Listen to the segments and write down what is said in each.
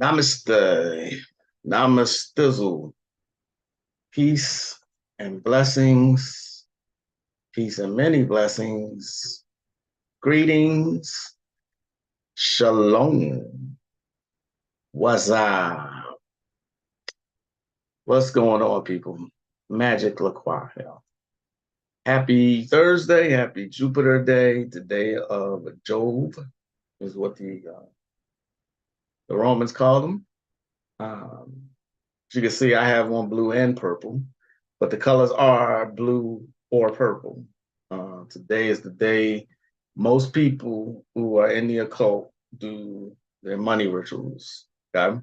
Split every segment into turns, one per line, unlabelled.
Namaste. Namastizzle. Peace and blessings. Peace and many blessings. Greetings. Shalom. What's up? What's going on, people? Magic LaCroix here. Happy Thursday. Happy Jupiter Day. The day of Jove is what the Romans called them. As you can see, I have on blue and purple, but the colors are blue or purple. Today is the day most people who are in the occult do their money rituals. Okay.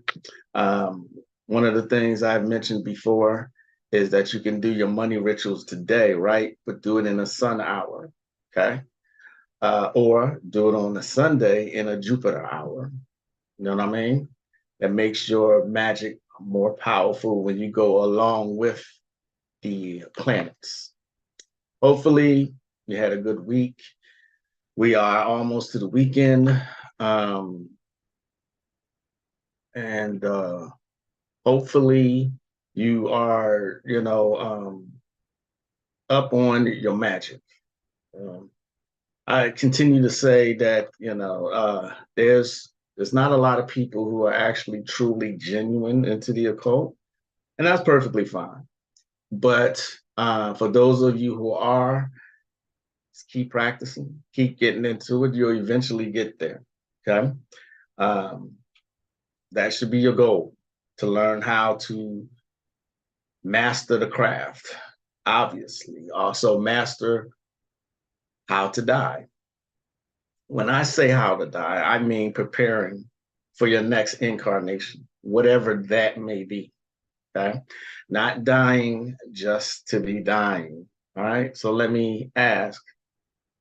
One of the things I've mentioned before is that you can do your money rituals today, right? But do it in a sun hour. Okay. Or do it on a Sunday in a Jupiter hour. You know what I mean? That makes your magic more powerful when you go along with the planets. Hopefully, you had a good week. We are almost to the weekend. And hopefully you are, up on your magic. I continue to say that, there's not a lot of people who are actually truly genuine into the occult, and that's perfectly fine. But for those of you who are, just keep practicing, keep getting into it. You'll eventually get there. Okay. That should be your goal, to learn how to master the craft, obviously. Also, master how to die. When I say how to die, I mean preparing for your next incarnation, whatever that may be. Okay. Not dying just to be dying. All right. So let me ask,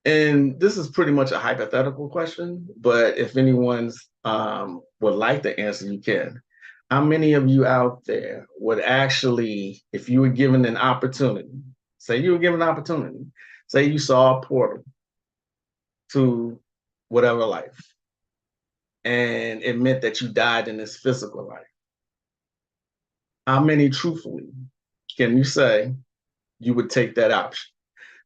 and this is pretty much a hypothetical question, but if anyone's would like to answer, you can. How many of you out there would actually, if you were given an opportunity, say you were given an opportunity, say you saw a portal to whatever life, and it meant that you died in this physical life, how many truthfully can you say you would take that option?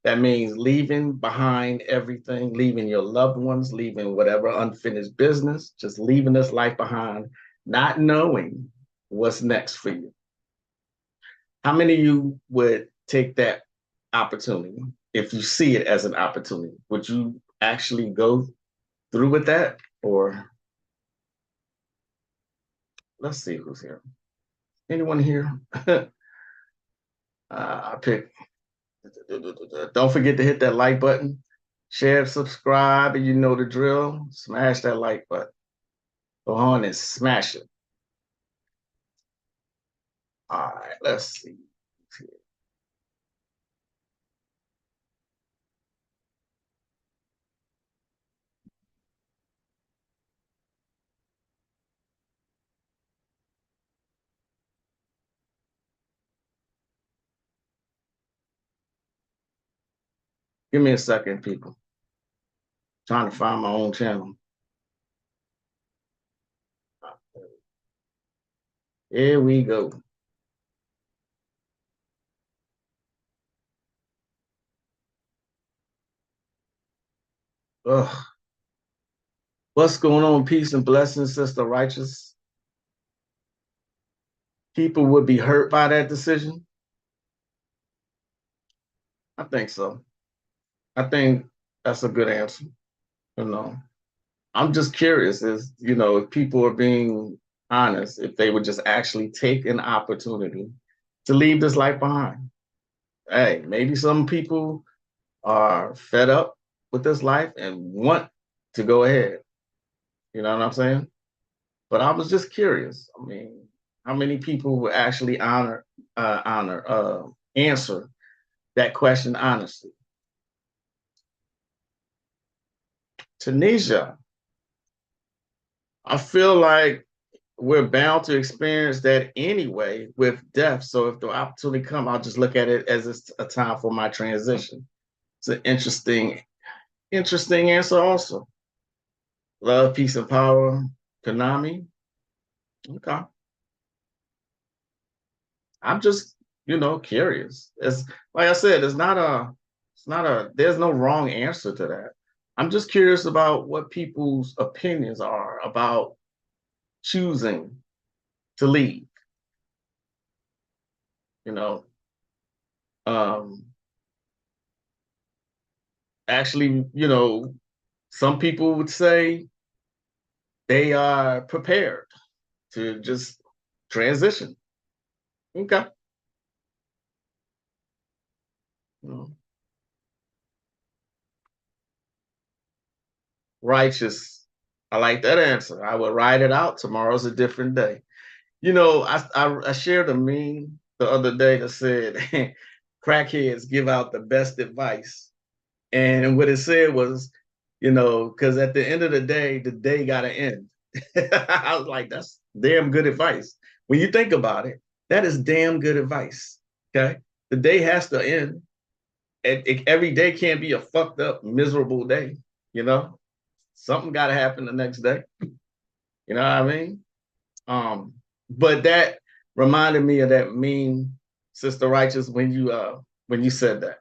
That means leaving behind everything, leaving your loved ones, leaving whatever unfinished business, just leaving this life behind, not knowing what's next for you. How many of you would take that opportunity if you see it as an opportunity? Would you actually go through with that? Or let's see who's here. Anyone here? I pick. Don't forget to hit that like button, share, subscribe, and you know the drill. Smash that like button. Go on and smash it. All right, let's see. Give me a second, people. Trying to find my own channel. Here we go. Ugh. What's going on? Peace and blessings, Sister Righteous. People would be hurt by that decision. I think so. I think that's a good answer. You know, I'm just curious if people are being honest, if they would just actually take an opportunity to leave this life behind. Hey, maybe some people are fed up with this life and want to go ahead. You know what I'm saying? But I was just curious. I mean, how many people would actually answer that question honestly? Tunisia, I feel like we're bound to experience that anyway with death. So if the opportunity comes, I'll just look at it as it's a time for my transition. It's an interesting answer also. Love, peace, and power. Konami. Okay. I'm just, curious. It's like I said, there's no wrong answer to that. I'm just curious about what people's opinions are about choosing to leave, you know. Um, Actually, some people would say they are prepared to just transition. Okay. Mm. Righteous. I like that answer. I would ride it out. Tomorrow's a different day. I shared a meme the other day that said crackheads give out the best advice. And what it said was, because at the end of the day got to end. I was like, that's damn good advice. When you think about it, that is damn good advice. Okay. The day has to end. Every day can't be a fucked up, miserable day. You know, something got to happen the next day. You know what I mean? Um, but that reminded me of that meme, Sister Righteous, when you said that.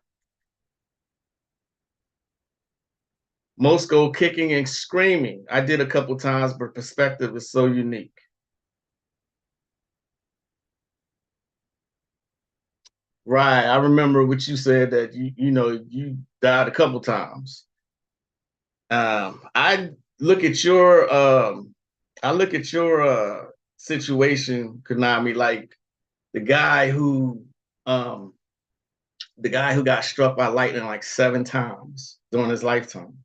Most go kicking and screaming. I did a couple times, but perspective is so unique. Right. I remember what you said that you died a couple times. I look at your I look at your situation, Konami, like the guy who um the guy who got struck by lightning like 7 times during his lifetime.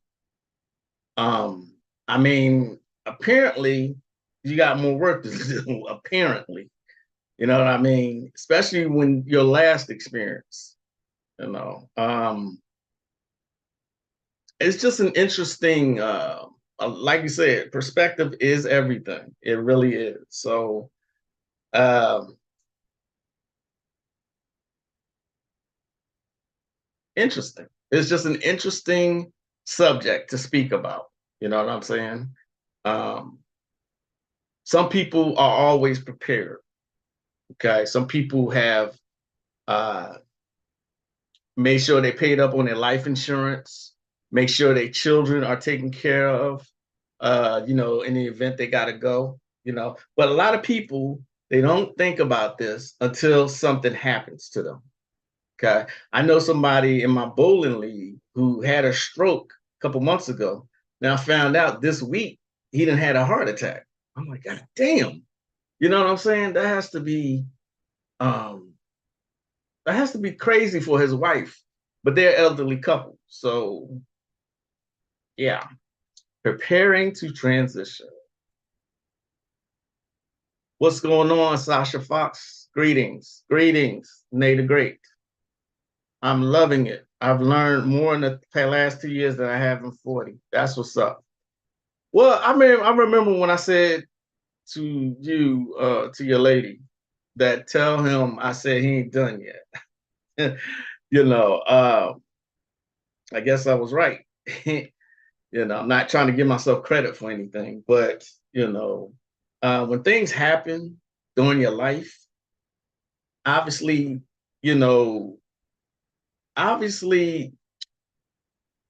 Um, I mean, apparently you got more work to do, apparently. You know what I mean? Especially when your last experience, you know. It's just an interesting like you said, perspective is everything. It really is. So um interesting. It's just an interesting subject to speak about. You know what I'm saying? Um, some people are always prepared. Okay. Some people have uh, made sure they paid up on their life insurance, make sure their children are taken care of, in the event they got to go, But a lot of people, they don't think about this until something happens to them. Okay. I know somebody in my bowling league who had a stroke a couple months ago. Now I found out this week he didn't had a heart attack. I'm like, God damn. You know what I'm saying? Um, that has to be crazy for his wife, but they're elderly couple. So yeah, preparing to transition. What's going on, Sasha Fox? Greetings, greetings, Nate the Great. I'm loving it. I've learned more in the last 2 years than I have in 40. That's what's up. Well, I remember when I said to you, to your lady, that tell him I said he ain't done yet. you know, uh, I guess I was right. I'm not trying to give myself credit for anything, but when things happen during your life, obviously, you know, obviously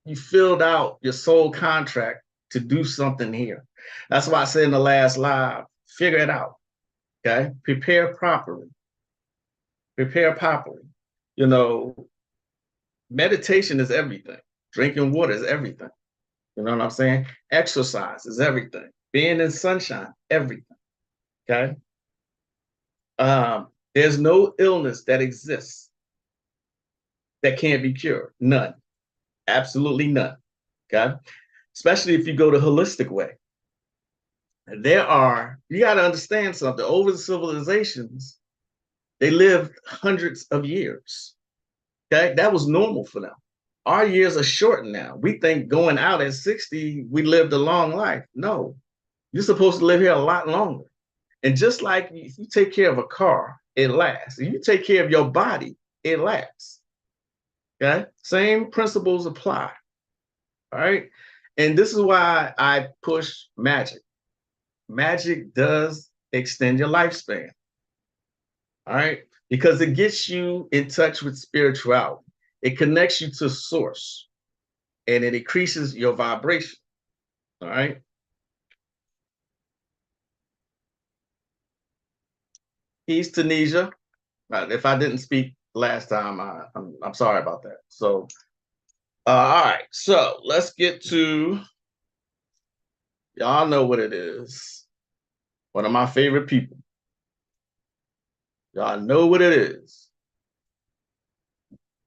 you filled out your soul contract to do something here. That's why I said in the last live, figure it out. Okay. Prepare properly. Prepare properly. You know, meditation is everything. Drinking water is everything. You know what I'm saying? Exercise is everything. Being in sunshine, everything. Okay. There's no illness that exists that can't be cured. None. Absolutely none. Okay. Especially if you go the holistic way. You got to understand something. Over the civilizations, they lived hundreds of years. Okay. That was normal for them. Our years are shortened now. We think going out at 60, we lived a long life. No, you're supposed to live here a lot longer. And just like if you take care of a car, it lasts. If you take care of your body, it lasts. Okay. Same principles apply. All right. And this is why I push Magick. Magick does extend your lifespan. All right. Because it gets you in touch with spirituality. It connects you to source and it increases your vibration. All right. Peace, Tunisia. If I didn't speak last time, I'm sorry about that. So, all right. So let's get to, y'all know what it is. One of my favorite people. Y'all know what it is.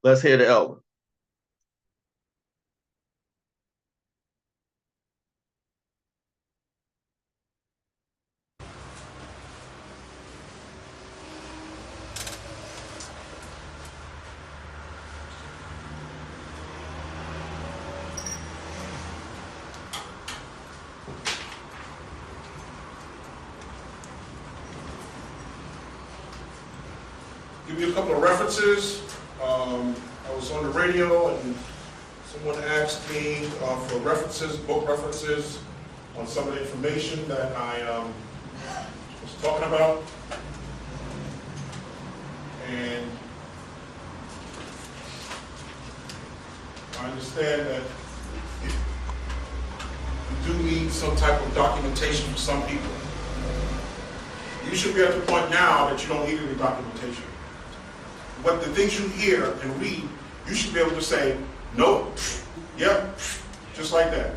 Let's hear the elder.
Give you a couple of references. I was on the radio and someone asked me for references, book references on some of the information that I was talking about. And I understand that you do need some type of documentation for some people. You should be at the point now that you don't need any documentation. But the things you hear and read, you should be able to say, no, yep, just like that.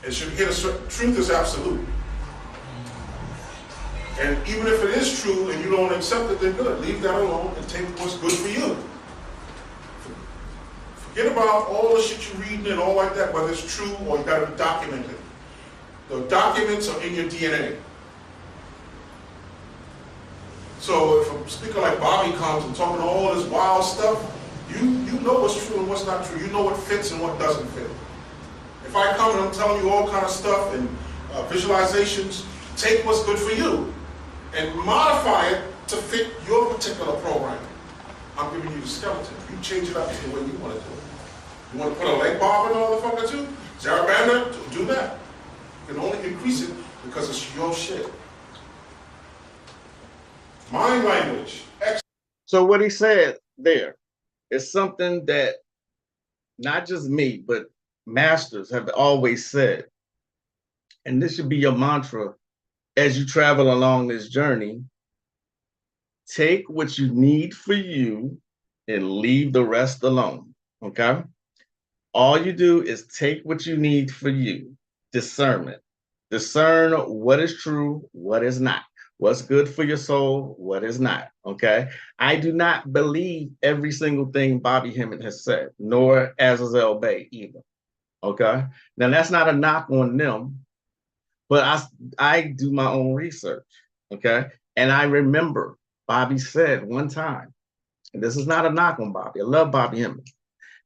It should hit a certain, truth is absolute. And even if it is true and you don't accept it, then good. Leave that alone and take what's good for you. Forget about all the shit you're reading and all like that, whether it's true or you got to document it. The documents are in your DNA. So if a speaker like Bobby comes and talking all this wild stuff, you know what's true and what's not true. You know what fits and what doesn't fit. If I come and I'm telling you all kind of stuff and visualizations, take what's good for you and modify it to fit your particular program. I'm giving you the skeleton. You change it up to the way you want to do it. You want to put a leg bob in all the fucker too? Zarabanda, do that. You can only increase it because it's your shit. Mind language.
So what he said there is something that not just me, but masters have always said. And this should be your mantra as you travel along this journey. Take what you need for you and leave the rest alone. Okay? All you do is take what you need for you. Discernment. Discern what is true, what is not. What's good for your soul, what is not, okay? I do not believe every single thing Bobby Hemmett has said, nor Azazel Bay either, okay? Now, that's not a knock on them, but I do my own research, okay? And I remember Bobby said one time, and this is not a knock on Bobby, I love Bobby Hemmett.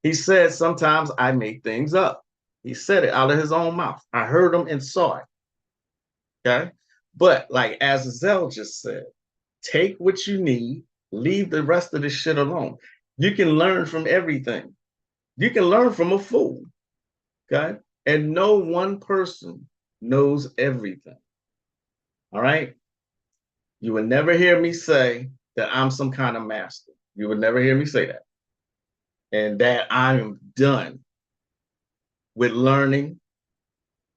He said, sometimes I make things up. He said it out of his own mouth. I heard him and saw it, okay? But like Azazel just said, take what you need, leave the rest of this shit alone. You can learn from everything. You can learn from a fool, okay? And no one person knows everything, all right? You will never hear me say that I'm some kind of master. You will never hear me say that. And that I am done with learning.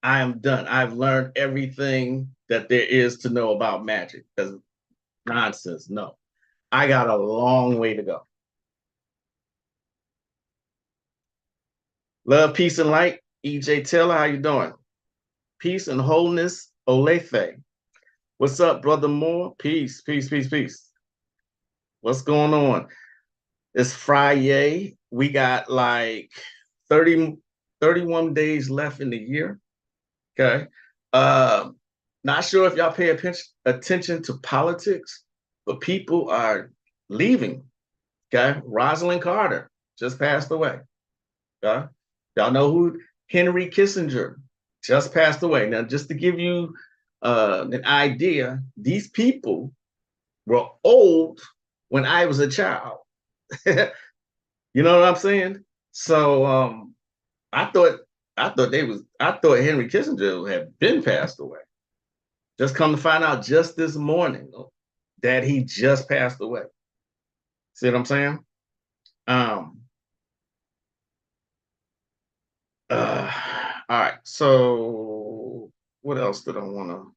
I am done. I've learned everything that there is to know about magic. Because nonsense, no. I got a long way to go. Love, peace, and light. EJ Taylor, how you doing? Peace and wholeness, Olefe. What's up, Brother Moore? Peace, peace, peace, peace. What's going on? It's Friday. We got like 31 days left in the year. Okay. Not sure if y'all pay attention to politics, but people are leaving. Okay. Rosalind Carter just passed away. Okay. Y'all know who Henry Kissinger just passed away. Now, just to give you an idea, these people were old when I was a child. You know what I'm saying? So I thought Henry Kissinger had been passed away. Just come to find out just this morning that he just passed away. See what I'm saying? All right. So what else did I want to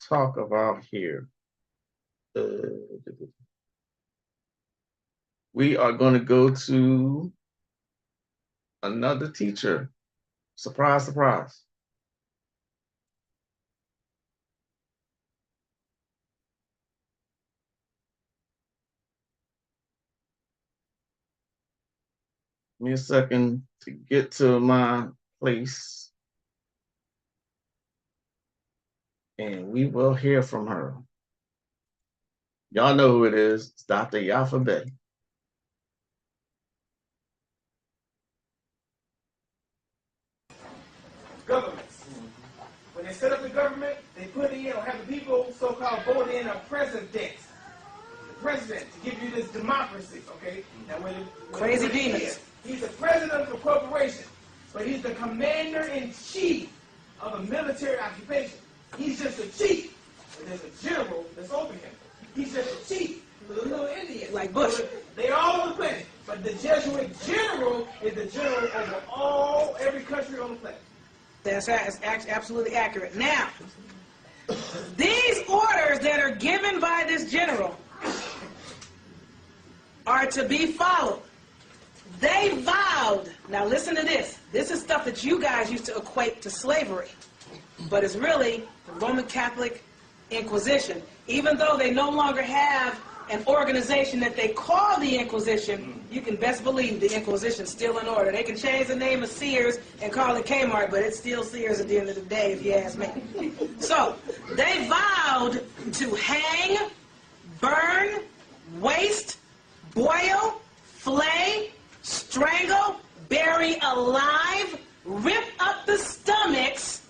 talk about here? We are going to go to another teacher. Surprise, surprise. Give me a second to get to my place. And we will hear from her. Y'all know who it is. It's Dr. Yafa Betty.
Governments. When they set up the government, they put in or have the people so-called vote in a president. The president to give you this democracy, okay? Now when
Crazy demons.
He's the president of the corporation, but he's the commander-in-chief of a military occupation. He's just a chief, but there's a general that's over him. He's just a chief with a little Indian.
Like Bush.
They're all on the planet, but the Jesuit general is the general over every country on the planet.
That's absolutely accurate. Now, these orders that are given by this general are to be followed. They vowed, now listen to this. This is stuff that you guys used to equate to slavery, but it's really the Roman Catholic Inquisition. Even though they no longer have an organization that they call the Inquisition, you can best believe the Inquisition's still in order. They can change the name of Sears and call it Kmart, but it's still Sears at the end of the day, if you ask me. So, they vowed to hang, burn, waste, boil, flay, strangle, bury alive, rip up the stomachs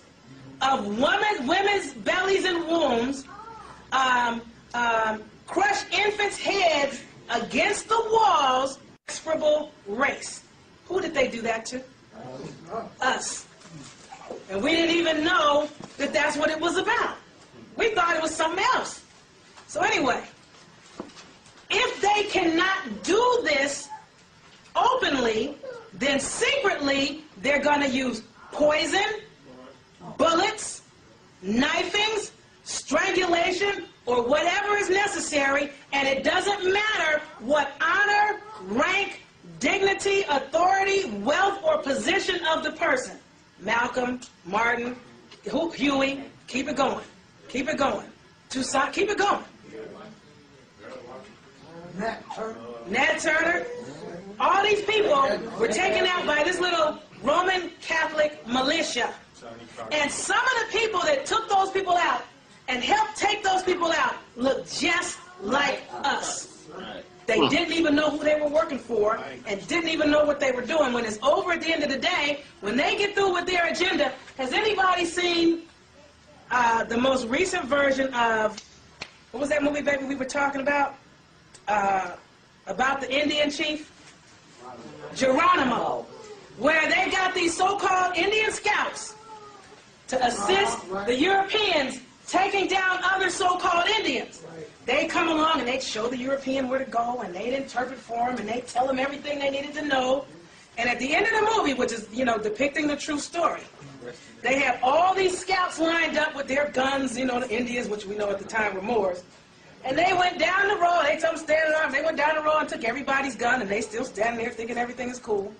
of women's bellies and wombs, crush infants' heads against the walls, execrable race. Who did they do that to? Us. And we didn't even know that that's what it was about. We thought it was something else. So anyway, if they cannot do this openly, then secretly they're going to use poison, bullets, knifings, strangulation, or whatever is necessary, and it doesn't matter what honor, rank, dignity, authority, wealth, or position of the person. Malcolm, Martin, Huey, keep it going. Keep it going. Toussaint, keep it going. Nat Turner. All these people were taken out by this little Roman Catholic militia. And some of the people that took those people out and helped take those people out looked just like us. They didn't even know who they were working for and didn't even know what they were doing. When it's over at the end of the day, when they get through with their agenda, has anybody seen the most recent version of, what was that movie, baby, we were talking about? About the Indian chief? Geronimo. Where they got these so-called Indian scouts to assist the Europeans taking down other so-called Indians. They come along and they'd show the European where to go, and they'd interpret for them, and they'd tell them everything they needed to know. And at the end of the movie, which is, you know, depicting the true story, they had all these scouts lined up with their guns, you know, the Indians, which we know at the time were Moors. And they went down the road, they told them stand in arms, they went down the road and took everybody's gun, and they still standing there thinking everything is cool.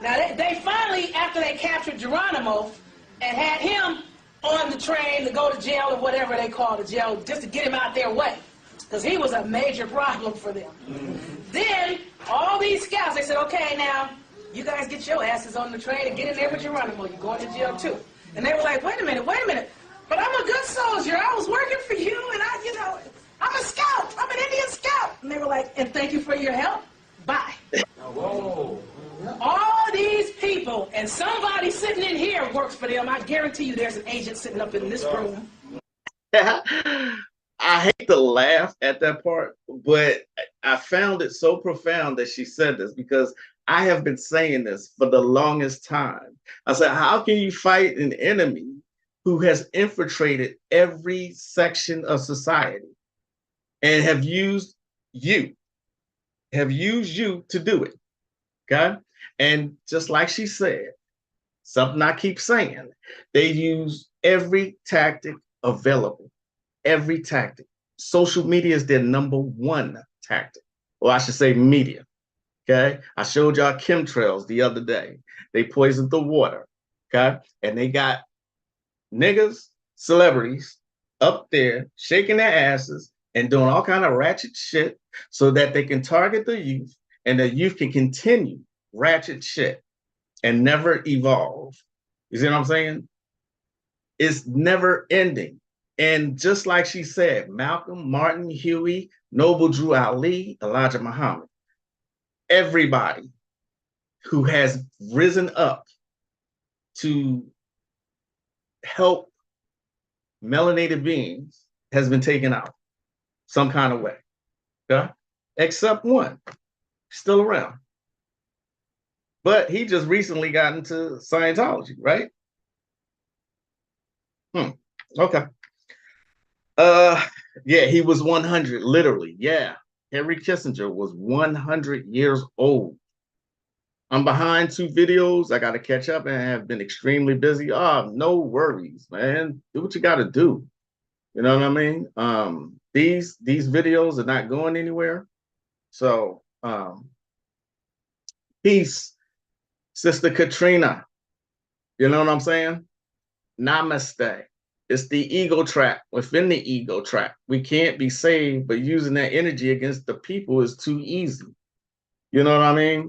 Now, they finally, after they captured Geronimo and had him on the train to go to jail or whatever they call the jail, just to get him out their way, because he was a major problem for them. Then, all these scouts, they said, okay, now, you guys get your asses on the train and get in there with Geronimo. You're going to jail, too. And they were like, wait a minute, but I'm a good soldier. I was working for you, and I'm a scout. I'm an Indian scout. And they were like, and thank you for your help. Bye. Whoa. All these people, and somebody sitting in here works for them. I guarantee you there's an agent sitting up in this room.
I hate to laugh at that part, but I found it so profound that she said this, because I have been saying this for the longest time. I said, how can you fight an enemy who has infiltrated every section of society and have used you to do it. Okay. And just like she said, something I keep saying, they use every tactic available, every tactic. Social media is their number one tactic, or I should say media. Okay. I showed y'all chemtrails the other day. They poisoned the water. Okay. And they got niggas, celebrities up there shaking their asses and doing all kind of ratchet shit so that they can target the youth and the youth can continue ratchet shit and never evolve. You see what I'm saying? It's never ending. And just like she said, Malcolm, Martin, Huey, Noble Drew Ali, Elijah Muhammad, everybody who has risen up to help melanated beings has been taken out some kind of way. Okay? Except one, still around. But he just recently got into Scientology, right? Okay. Yeah, he was 100, literally. Yeah. Henry Kissinger was 100 years old. I'm behind 2 videos. I got to catch up and have been extremely busy. Oh, no worries, man. Do what you got to do. You know what I mean? These videos are not going anywhere. So, peace, Sister Katrina. You know what I'm saying? Namaste. It's the ego trap within the ego trap. We can't be saved, but using that energy against the people is too easy. You know what I mean?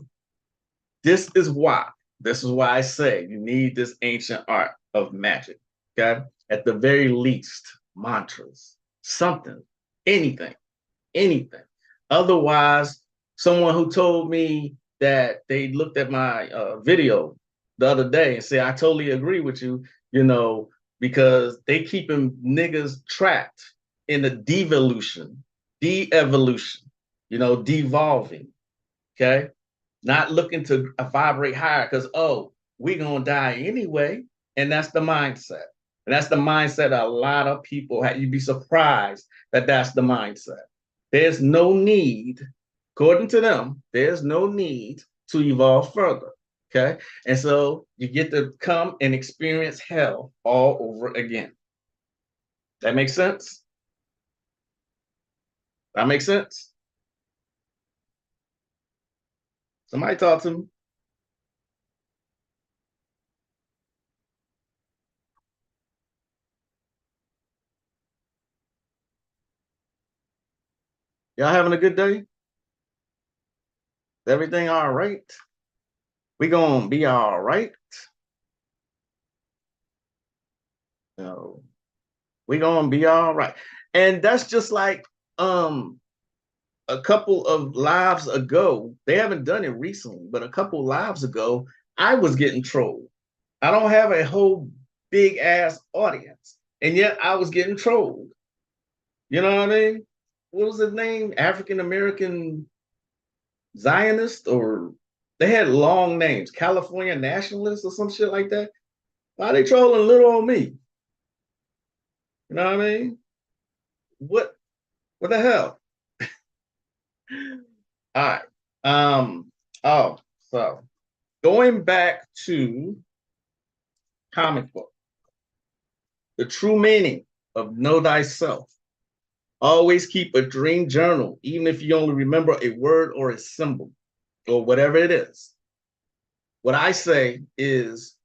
This is why I say you need this ancient art of magic. Okay. At the very least, mantras, something, anything. Otherwise, someone who told me that they looked at my video the other day and said, I totally agree with you, you know, because they keeping niggas trapped in a devolution, de-evolution, you know, devolving. Okay. Not looking to vibrate higher because, oh, we're going to die anyway. And that's the mindset. And that's the mindset a lot of people have. You'd be surprised that that's the mindset. There's no need, according to them, there's no need to evolve further. Okay. And so you get to come and experience hell all over again. That makes sense? That makes sense? Somebody talk to me. Y'all having a good day? Everything all right? We gonna be all right? No, we gonna be all right. And that's just like a couple of lives ago. They haven't done it recently, but a couple lives ago, I was getting trolled. I don't have a whole big ass audience, and yet I was getting trolled. You know what I mean? What was his name? African American Zionist, or they had long names, California nationalists or some shit like that. Why are they trolling little old me? You know what I mean? What the hell? All right. Oh, so going back to comic book, the true meaning of know thyself. Always keep a dream journal, even if you only remember a word or a symbol or whatever it is. What I say is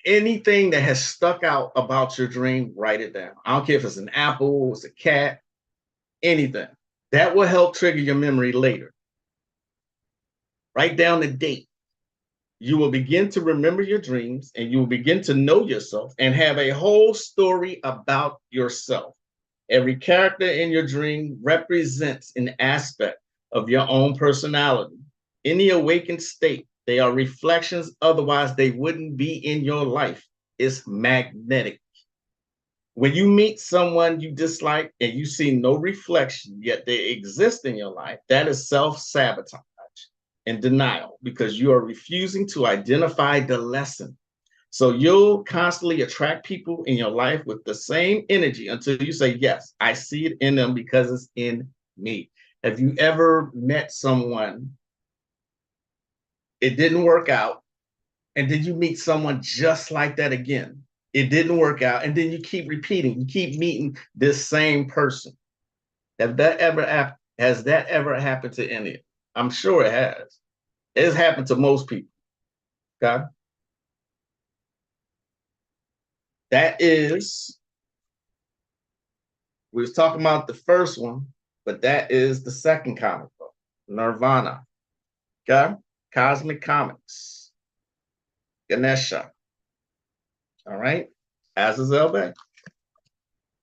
anything that has stuck out about your dream, write it down. I don't care if it's an apple, it's a cat, anything. That will help trigger your memory later. Write down the date. You will begin to remember your dreams and you will begin to know yourself and have a whole story about yourself. Every character in your dream represents an aspect of your own personality. In the awakened state, they are reflections, otherwise they wouldn't be in your life. It's magnetic. When you meet someone you dislike and you see no reflection, yet they exist in your life, that is self-sabotage and denial because you are refusing to identify the lesson. So you'll constantly attract people in your life with the same energy until you say, yes, I see it in them because it's in me. Have you ever met someone, it didn't work out, and then you meet someone just like that again? It didn't work out, and then you keep repeating, you keep meeting this same person. Has that ever happened to any of you? I'm sure it has. It's happened to most people. Okay. That is, we was talking about the first one, but that is the second comic book, Nirvana. Okay. Cosmic Comics. Ganesha. All right. Azazel Bay.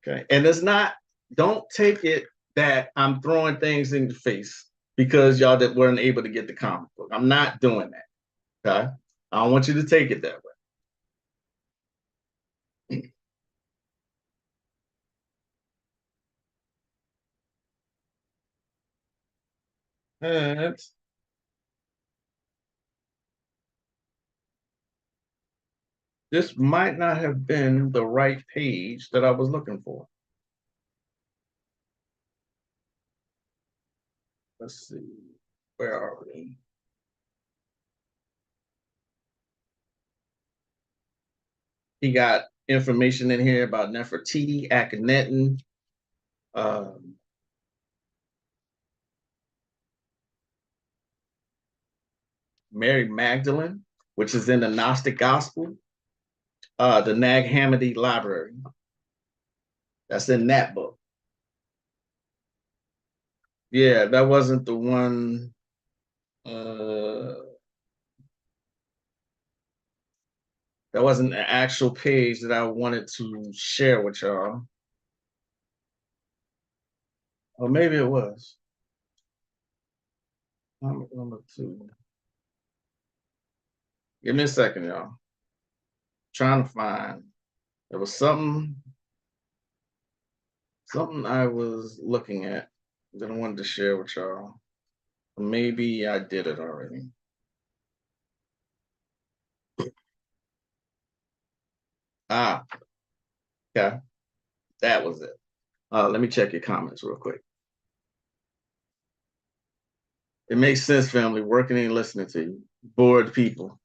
Okay. And it's not, don't take it that I'm throwing things in your face because y'all that weren't able to get the comic book. I'm not doing that. Okay. I don't want you to take it that way. And this might not have been the right page that I was looking for. Let's see. Where are we? He got information in here about Nefertiti, Akhenaten, Mary Magdalene, which is in the Gnostic Gospel, the Nag Hammadi Library. That's in that book. Yeah, that wasn't the one. That wasn't the actual page that I wanted to share with y'all. Or maybe it was. Number 2. Give me a second, y'all. Trying to find. There was something I was looking at that I wanted to share with y'all. Maybe I did it already. Ah, okay. That was it. Let me check your comments real quick. It makes sense, family, working and listening to you. Bored people.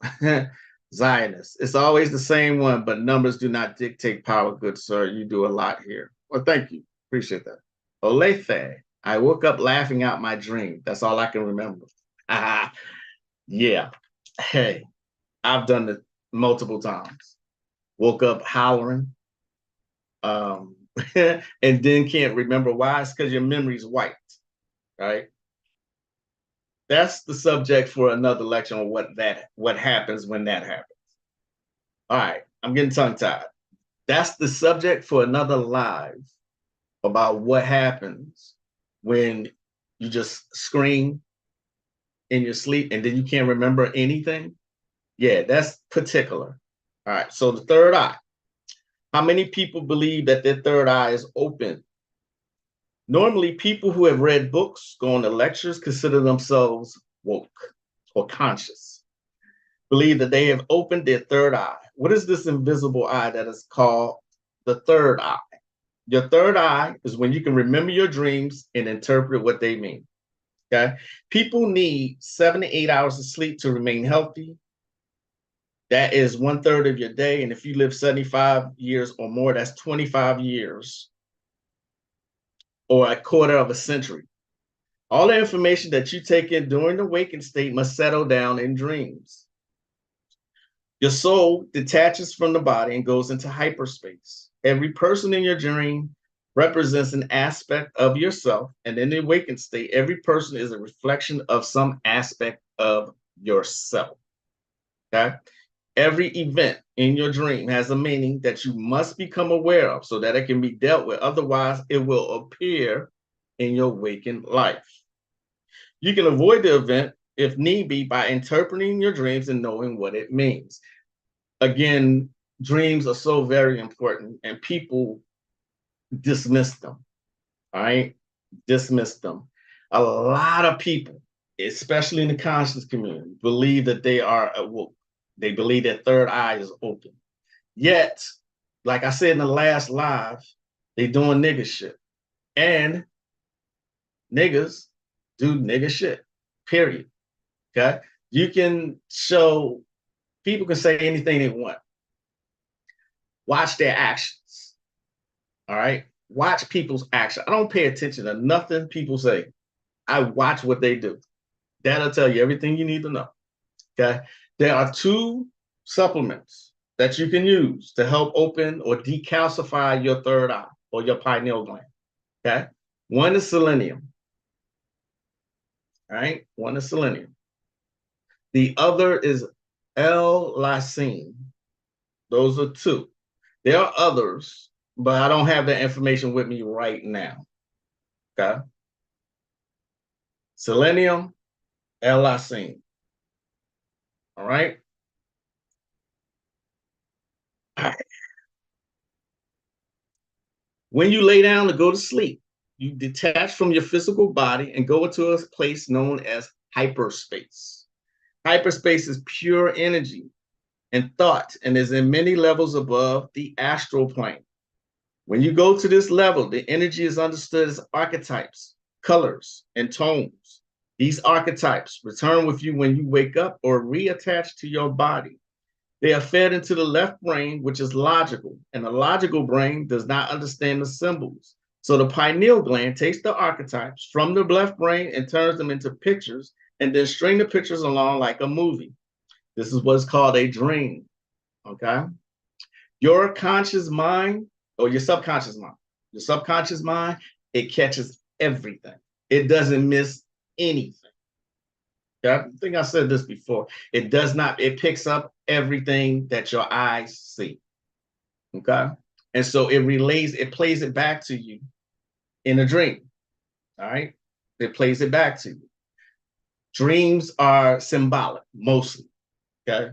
Zionists. It's always the same one, but numbers do not dictate power, good sir. You do a lot here. Well, thank you. Appreciate that. Olethe. I woke up laughing out my dream. That's all I can remember. Yeah. Hey, I've done it multiple times. Woke up hollering. And then can't remember why. It's because your memory's wiped, right? That's the subject for another lecture on what happens when that happens. All right, I'm getting tongue-tied. That's the subject for another live about what happens when you just scream in your sleep and then you can't remember anything. Yeah, that's particular. All right, so the third eye. How many people believe that their third eye is open? Normally, people who have read books, go on to lectures, consider themselves woke or conscious, believe that they have opened their third eye. What is this invisible eye that is called the third eye? Your third eye is when you can remember your dreams and interpret what they mean. Okay. People need 7 to 8 hours of sleep to remain healthy. That is 1/3 of your day. And if you live 75 years or more, that's 25 years or a quarter of a century. All the information that you take in during the waking state must settle down in dreams. Your soul detaches from the body and goes into hyperspace. Every person in your dream represents an aspect of yourself, and in the awakened state, every person is a reflection of some aspect of yourself. Okay? Every event in your dream has a meaning that you must become aware of so that it can be dealt with. Otherwise, it will appear in your waking life. You can avoid the event if need be by interpreting your dreams and knowing what it means. Again, dreams are so very important and people dismiss them. All right? Dismiss them. A lot of people, especially in the conscious community, believe that they are awoke. They believe their third eye is open. Yet, like I said in the last live, they doing nigga shit. And niggas do nigga shit, period. Okay? You can show, people can say anything they want. Watch their actions. All right? Watch people's actions. I don't pay attention to nothing people say. I watch what they do. That'll tell you everything you need to know. Okay? There are 2 supplements that you can use to help open or decalcify your third eye or your pineal gland. Okay? One is selenium. All right? One is selenium. The other is L-lysine. Those are 2. There are others, but I don't have that information with me right now. Okay? Selenium, L-lysine. All right? All right. When you lay down to go to sleep, you detach from your physical body and go into a place known as hyperspace. Hyperspace is pure energy and thought and is in many levels above the astral plane. When you go to this level, the energy is understood as archetypes, colors, and tones. These archetypes return with you when you wake up or reattach to your body. They are fed into the left brain, which is logical, and the logical brain does not understand the symbols. So the pineal gland takes the archetypes from the left brain and turns them into pictures, and then string the pictures along like a movie. This is what's called a dream, okay? Your conscious mind, or your subconscious mind, it catches everything. It doesn't miss anything. I think I said this before. It does not, it picks up everything that your eyes see. Okay? And so it plays it back to you in a dream. All right? It plays it back to you. Dreams are symbolic, mostly. Okay?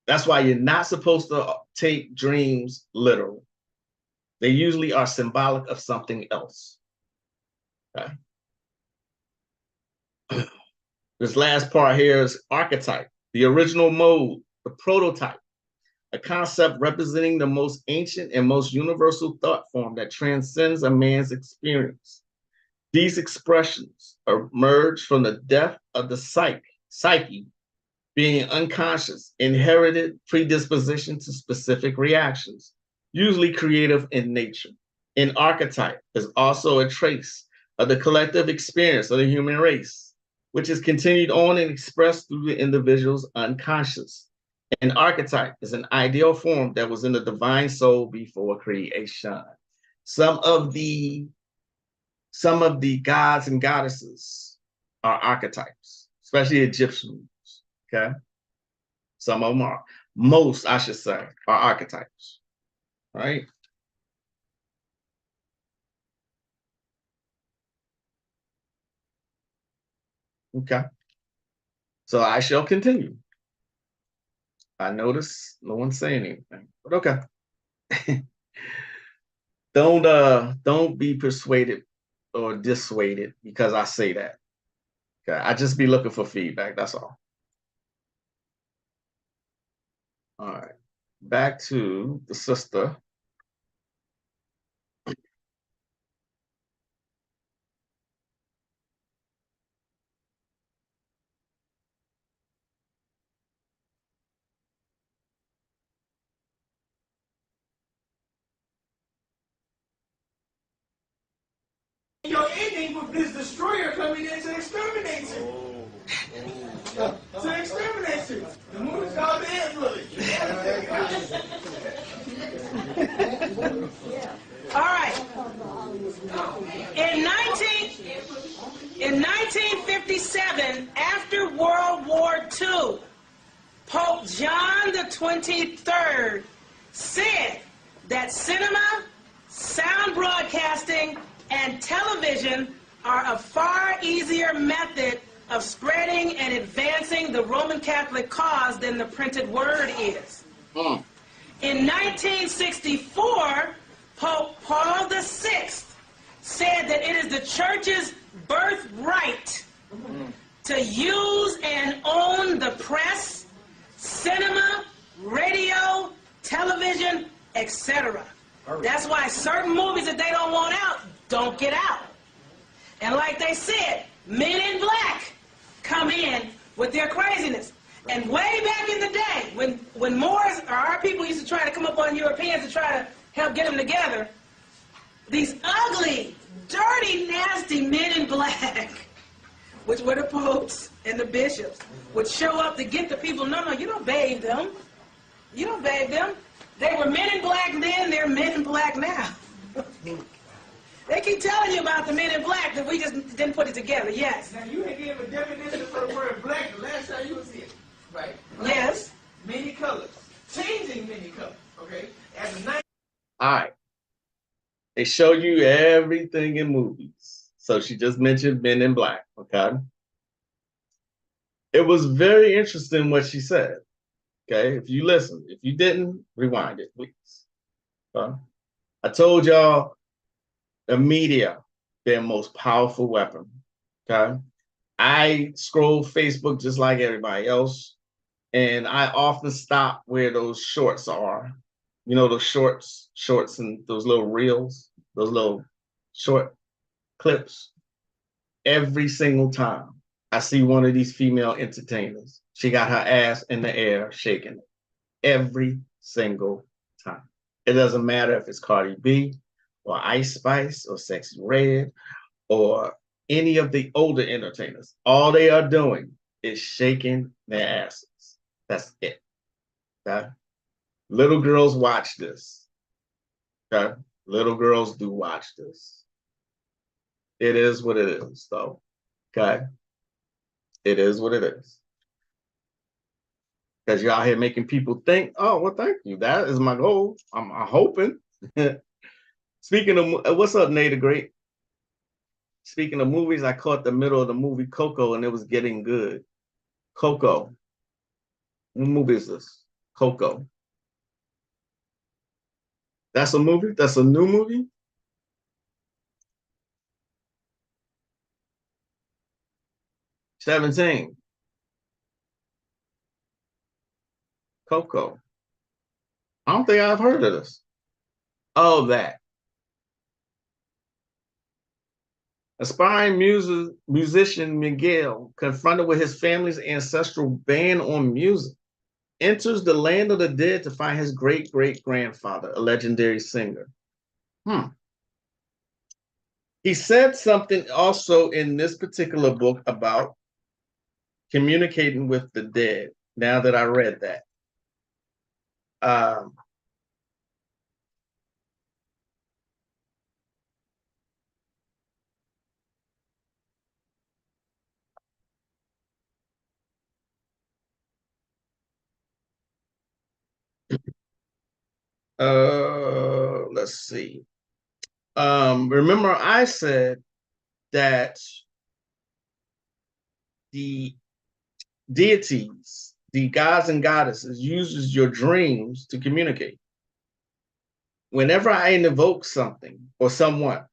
That's why you're not supposed to take dreams literal. They usually are symbolic of something else. Okay? This last part here is archetype, the original mode, the prototype, a concept representing the most ancient and most universal thought form that transcends a man's experience. These expressions emerge from the depth of the psyche, being unconscious, inherited predisposition to specific reactions, usually creative in nature. An archetype is also a trace of the collective experience of the human race, which is continued on and expressed through the individual's unconscious. An archetype is an ideal form that was in the divine soul before creation. Some of the gods and goddesses are archetypes, especially Egyptians, okay? Some of them are. Most, I should say, are archetypes, right? Okay. So I shall continue. I notice no one's saying anything, but okay. Don't be persuaded or dissuaded because I say that. Okay, I just be looking for feedback, that's all. All right, back to the sister.
Your ending with this destroyer coming in to exterminate you. To exterminate you. The movie's called The End Bullet.
All right. In 1957, after World War II, Pope John the 23rd said that cinema, sound broadcasting, and television are a far easier method of spreading and advancing the Roman Catholic cause than the printed word is. In 1964, Pope Paul VI said that it is the church's birthright to use and own the press, cinema, radio, television, etc. That's why certain movies that they don't want out don't get out. And like they said, Men in Black come in with their craziness. And way back in the day, when Moors or our people used to try to come up on Europeans to try to help get them together, these ugly, dirty, nasty Men in Black, which were the popes and the bishops, would show up to get the people. No, you don't bathe them. You don't bathe them. They were Men in Black then, they're Men in Black now. They keep telling you about the Men in Black, but we just didn't put it together. Yes.
Now you had gave a definition for the word black the last time you was here, right? Black,
Yes.
many colors, changing many colors. Okay. As a
All right. They show you everything in movies. So she just mentioned Men in Black, okay? It was very interesting what she said, okay? If you listen, if you didn't, rewind it, please. Okay? I told y'all the media, their most powerful weapon, okay? I scroll Facebook just like everybody else, and I often stop where those shorts are. You know, those shorts and those little reels, those little short clips. Every single time I see one of these female entertainers, she got her ass in the air shaking it. Every single time. It doesn't matter if it's Cardi B or Ice Spice or Sexy Red or any of the older entertainers. All they are doing is shaking their asses. That's it. Okay? Little girls watch this. Okay? Little girls do watch this. It is what it is, though. Okay? It is what it is. Because you're out here making people think, oh, well, thank you. That is my goal. I'm hoping. Speaking of, what's up, Nate the Great? Speaking of movies, I caught the middle of the movie Coco, and it was getting good. Coco. What movie is this? Coco. That's a movie? That's a new movie? $17. Coco. I don't think I've heard of this. Oh, that. Aspiring musician Miguel, confronted with his family's ancestral ban on music, enters the land of the dead to find his great-great-grandfather, a legendary singer. He said something also in this particular book about communicating with the dead, now that I read that. Let's see. Remember I said that the deities, the gods and goddesses, uses your dreams to communicate. Whenever I invoke something or someone,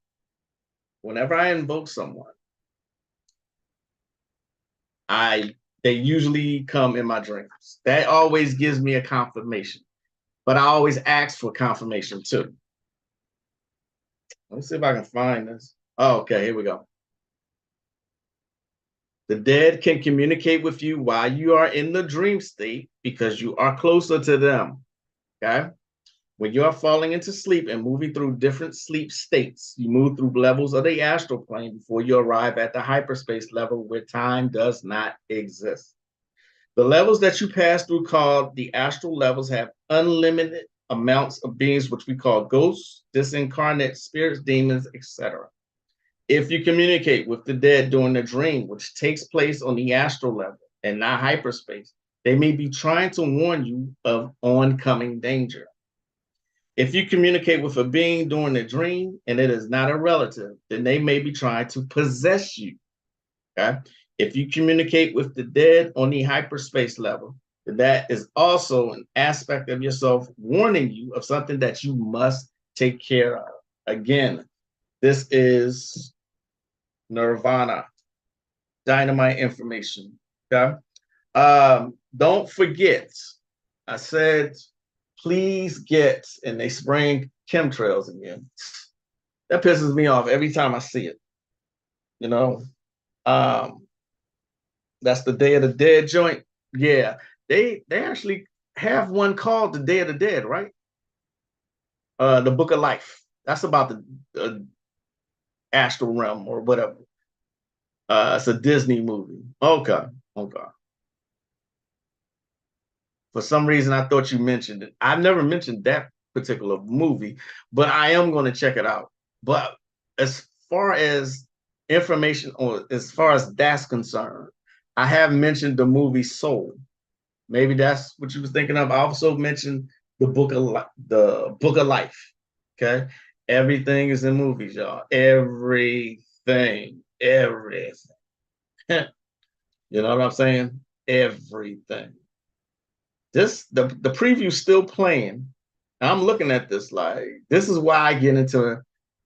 they usually come in my dreams. That always gives me a confirmation. But I always ask for confirmation too. Let me see if I can find this. Oh, okay, here we go. The dead can communicate with you while you are in the dream state because you are closer to them, okay? When you are falling into sleep and moving through different sleep states, you move through levels of the astral plane before you arrive at the hyperspace level where time does not exist. The levels that you pass through, called the astral levels, have unlimited amounts of beings, which we call ghosts, disincarnate spirits, demons, etc. If you communicate with the dead during a dream, which takes place on the astral level and not hyperspace, they may be trying to warn you of oncoming danger. If you communicate with a being during a dream and it is not a relative, then they may be trying to possess you. Okay? If you communicate with the dead on the hyperspace level, that is also an aspect of yourself warning you of something that you must take care of. Again, this is nirvana. dynamite information. Okay. Don't forget, I said, please get, and they spraying chemtrails again. That pisses me off every time I see it. You know, um, that's the Day of the Dead joint. Yeah, they actually have one called the Day of the Dead, right? The Book of Life. That's about the astral realm or whatever. It's a Disney movie. Okay, okay. For some reason, I thought you mentioned it. I've never mentioned that particular movie, but I am going to check it out. But as far as information, or as far as that's concerned, I have mentioned the movie Soul. Maybe that's what you was thinking of. I also mentioned the Book of Life. Okay, everything is in movies, y'all. Everything, everything. You know what I'm saying? Everything. The preview's still playing. I'm looking at this like this is why I get into,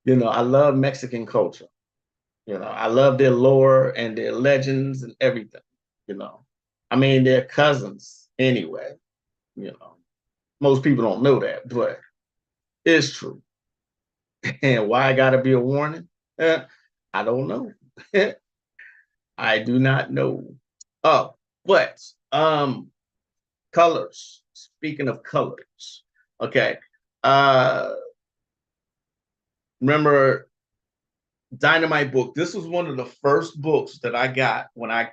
I love Mexican culture. I love their lore and their legends and everything. You know, I mean they're cousins anyway. You know, most people don't know that, but it's true. And why I gotta be a warning? I don't know. I do not know. Oh, but colors. Speaking of colors, okay. Uh, remember Dynamite book. This was one of the first books that I got when I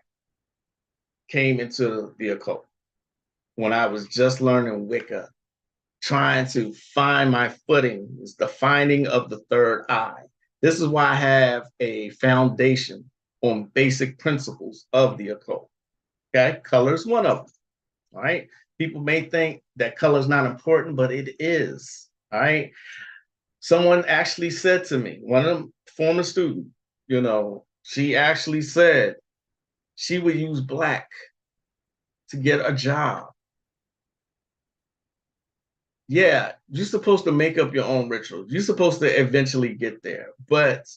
came into the occult. When I was just learning Wicca, trying to find my footing, is the finding of the third eye. This is why I have a foundation on basic principles of the occult. Okay, color is one of them. All right. People may think that color is not important, but it is. All right. Someone actually said to me, one of them, former student, she actually said she would use black to get a job. Yeah, you're supposed to make up your own rituals. You're supposed to eventually get there. But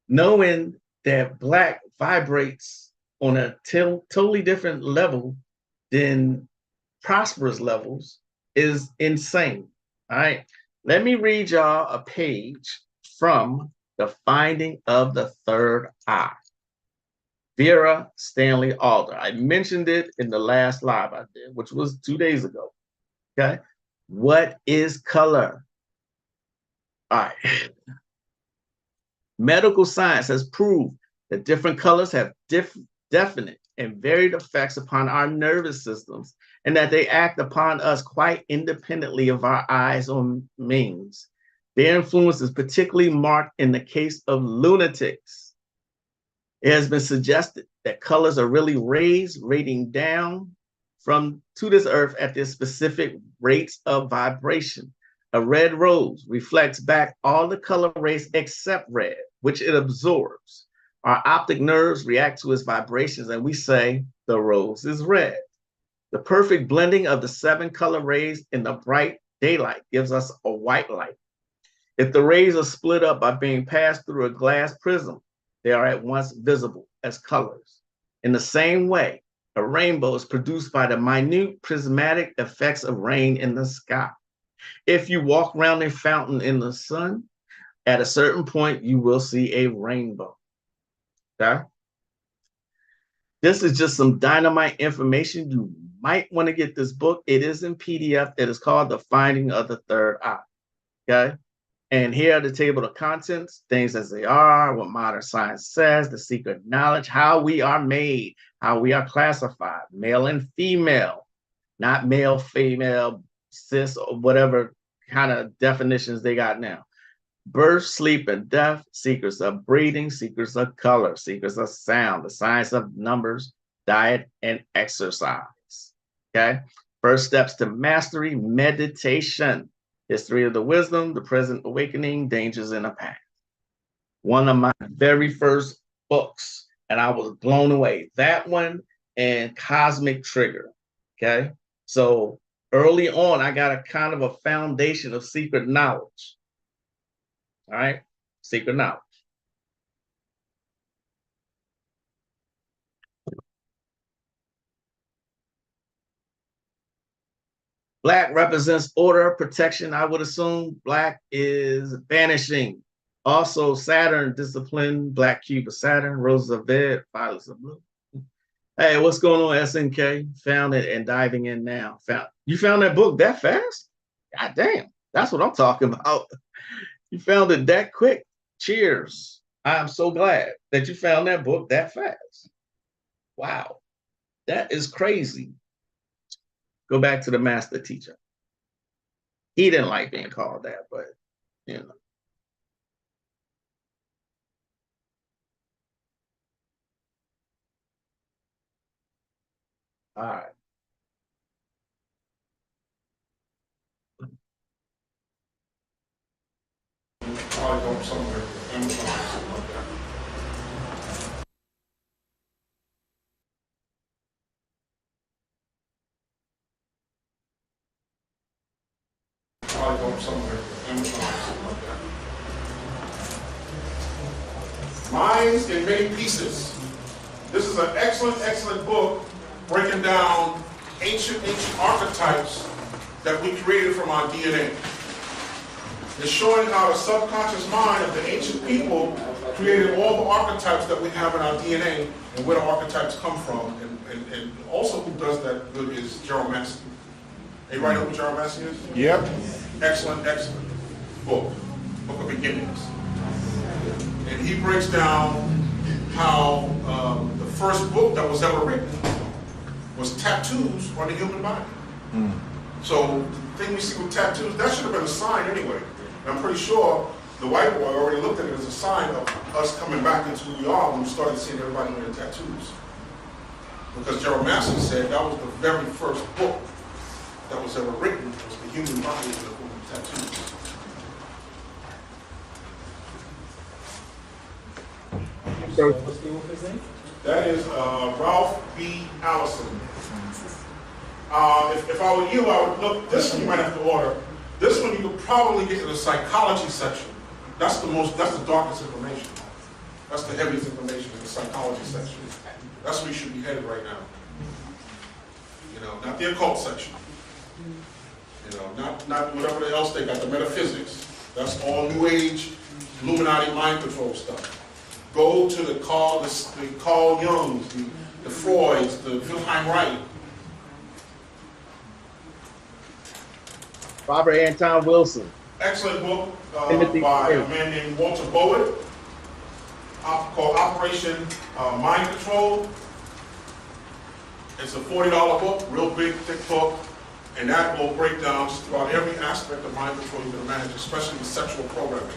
knowing that black vibrates on a totally different level than prosperous levels is insane. All right. Let me read y'all a page from The Finding of the Third Eye. Vera Stanley Alder. I mentioned it in the last live I did, which was 2 days ago. Okay. What is color? All right. Medical science has proved that different colors have definite and varied effects upon our nervous systems, and that they act upon us quite independently of our eyes or means. Their influence is particularly marked in the case of lunatics. It has been suggested that colors are really rays radiating down to this earth at their specific rates of vibration. A red rose reflects back all the color rays except red, which it absorbs. Our optic nerves react to its vibrations, and we say the rose is red. The perfect blending of the 7 color rays in the bright daylight gives us a white light. If the rays are split up by being passed through a glass prism, they are at once visible as colors. In the same way, a rainbow is produced by the minute prismatic effects of rain in the sky. If you walk around a fountain in the sun, at a certain point, you will see a rainbow. Okay? This is just some dynamite information. You might want to get this book. It is in PDF. It is called The Finding of the Third Eye. Okay? And here are the table of contents, things as they are, what modern science says, the secret knowledge, how we are made, how we are classified, male and female, not male, female, cis, or whatever kind of definitions they got now. Birth, sleep, and death, secrets of breathing, secrets of color, secrets of sound, the science of numbers, diet, and exercise. Okay? First steps to mastery, meditation, history of the wisdom, the present awakening, dangers in the past. One of my very first books, and I was blown away. That one and Cosmic Trigger. Okay? So early on, I got a kind of a foundation of secret knowledge. All right, secret knowledge. Black represents order, protection. I would assume black is vanishing. Also, Saturn, discipline, black cube of Saturn, roses of red, violets of blue. Hey, what's going on, SNK? Found it and diving in now. You found that book that fast? God damn, that's what I'm talking about. You found it that quick. Cheers. I'm so glad that you found that book that fast. Wow, that is crazy. Go back to the master teacher. He didn't like being called that, but you know. All right.
Probably go somewhere, Amazon or something like that. Probably go somewhere, Amazon or something like that. Minds in Many Pieces. This is an excellent book breaking down ancient archetypes that we created from our DNA. It's showing how the subconscious mind of the ancient people created all the archetypes that we have in our DNA and where the archetypes come from. And also who does that good is Gerald Massey. Anybody know who Gerald Massey is?
Yep.
Excellent book of beginnings. And he breaks down how the first book that was ever written was tattoos on the human body. So the thing we see with tattoos, that should have been a sign anyway. And I'm pretty sure the white boy already looked at it as a sign of us coming back into who we are when we started seeing everybody wearing tattoos. Because Gerald Massey said that was the very first book that was ever written, was the human body and the human tattoos. That is Ralph B. Allison. If I were you, I would look, this one you might have to order. This one you could probably get in the psychology section. That's the darkest information. That's the heaviest information in the psychology section. That's where you should be headed right now. You know, not the occult section. You know, not whatever else they got, the metaphysics. That's all New Age, Illuminati mind control stuff. Go to the Carl Jungs, the Freuds, the Wilhelm Reich.
Robert Anton Wilson.
Excellent book
Timothy
by
Perry.
a man named Walter Bowen called Operation Mind Control. It's a $40 book, real big, thick book, and that will break down just about every aspect of mind control you can imagine, especially the sexual programming.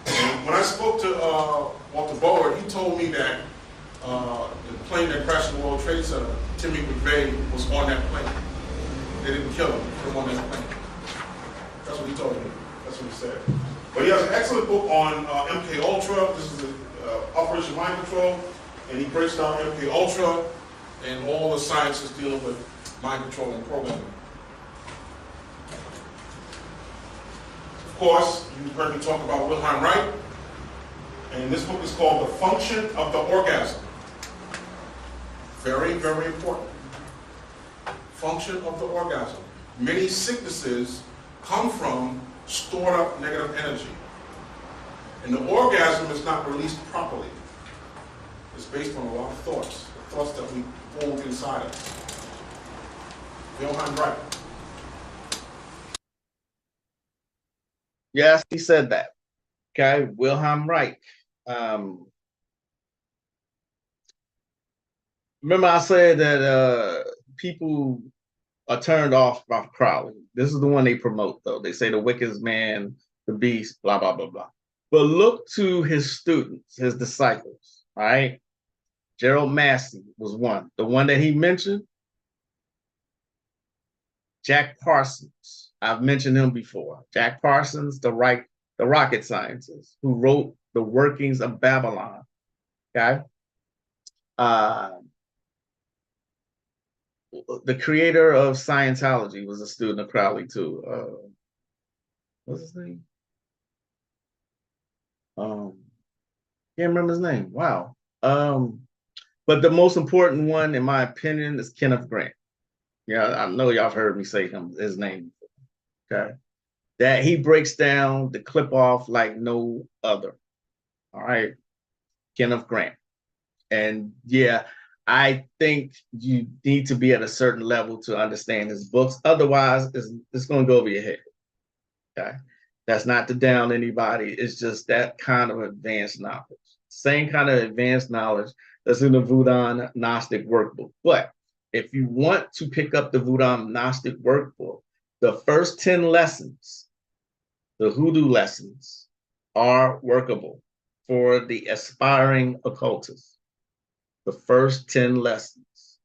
And when I spoke to Walter Bowen, he told me that the plane that crashed in the World Trade Center, Timmy McVeigh was on that plane. They didn't kill him, he was on that plane. That's what he told me. That's what he said. But he has an excellent book on MK Ultra. This is Operation Mind Control, and he breaks down MK Ultra and all the sciences dealing with mind control and programming. Of course, you heard me talk about Wilhelm Reich, and this book is called The Function of the Orgasm. Very, very important. Function of the orgasm. Many sicknesses come from stored up negative energy. And the orgasm is not released properly. It's based on a lot of thoughts, the thoughts that we hold inside us. Wilhelm Reich.
Yes, he said that. Okay, Wilhelm Reich. Remember I said that people are turned off by Crowley. This is the one they promote, though. They say the wickedest man, the beast, blah, blah, blah, blah. But look to his students, his disciples, all right? Gerald Massey was one. The one that he mentioned, Jack Parsons. I've mentioned him before. Jack Parsons, the rocket scientist who wrote The Workings of Babylon, okay? The creator of Scientology was a student of Crowley too. What's his name? Can't remember his name. Wow. But the most important one, in my opinion, is Kenneth Grant. Yeah, I know y'all have heard me say his name. Okay. That he breaks down the clip off like no other. All right. Kenneth Grant. And yeah, I think you need to be at a certain level to understand his books. Otherwise, it's going to go over your head. Okay. That's not to down anybody. It's just that kind of advanced knowledge. Same kind of advanced knowledge that's in the Voodoo Gnostic workbook. But if you want to pick up the Voodoo Gnostic workbook, the first 10 lessons, the hoodoo lessons, are workable for the aspiring occultist. The first 10 lessons.